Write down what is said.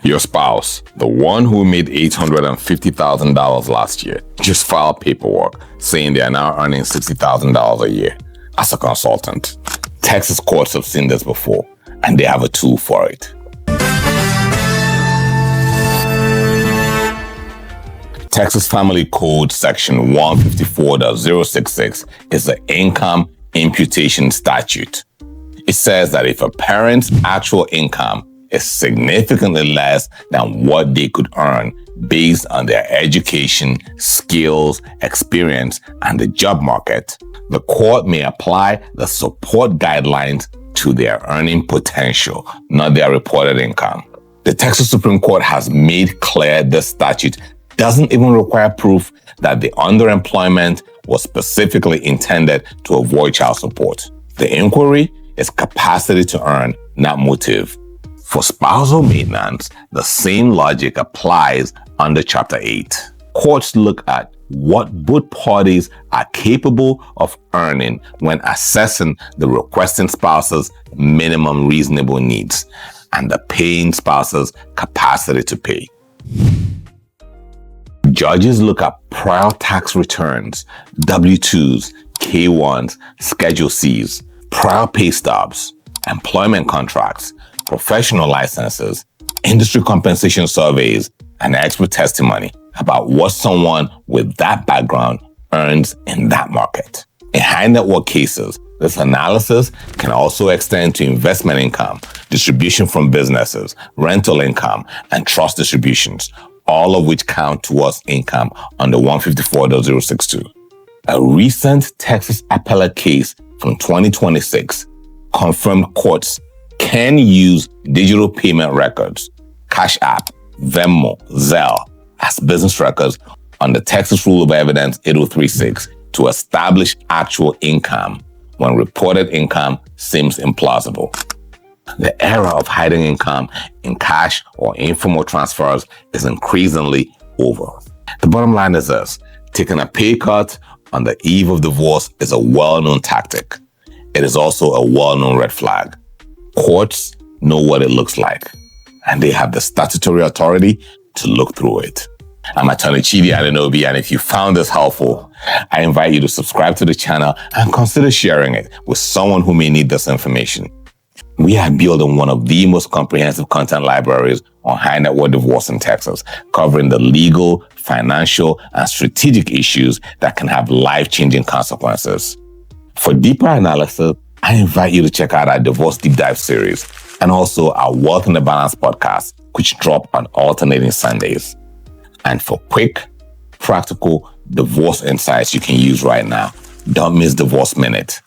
Your spouse, the one who made $850,000 last year, just filed paperwork saying they are now earning $60,000 a year as a consultant. Texas courts have seen this before, and they have a tool for it. Texas Family Code Section 154.066 is the income imputation statute. It says that if a parent's actual income is significantly less than what they could earn based on their education, skills, experience, and the job market, the court may apply the support guidelines to their earning potential, not their reported income. The Texas Supreme Court has made clear this statute doesn't even require proof that the underemployment was specifically intended to avoid child support. The inquiry is capacity to earn, not motive. For spousal maintenance, the same logic applies under Chapter 8. Courts look at what both parties are capable of earning when assessing the requesting spouse's minimum reasonable needs and the paying spouse's capacity to pay. Judges look at prior tax returns, W-2s, K-1s, Schedule Cs, prior pay stubs, employment contracts, professional licenses, industry compensation surveys, and expert testimony about what someone with that background earns in that market. In high net worth cases, this analysis can also extend to investment income, distribution from businesses, rental income, and trust distributions, all of which count towards income under 154.062. A recent Texas appellate case from 2026 confirmed courts can use digital payment records, Cash App, Venmo, Zelle, as business records under Texas Rule of Evidence 8036 to establish actual income when reported income seems implausible. The era of hiding income in cash or informal transfers is increasingly over. The bottom line is this: taking a pay cut on the eve of divorce is a well-known tactic. It is also a well-known red flag. Courts know what it looks like, and they have the statutory authority to look through it. I'm attorney Chidi Anunobi, and if you found this helpful, I invite you to subscribe to the channel and consider sharing it with someone who may need this information. We are building one of the most comprehensive content libraries on high net worth divorce in Texas, covering the legal, financial, and strategic issues that can have life-changing consequences. For deeper analysis, I invite you to check out our Divorce Deep Dive series and also our Wealth in the Balance podcast, which drop on alternating Sundays. And for quick, practical divorce insights you can use right now, don't miss Divorce Minute.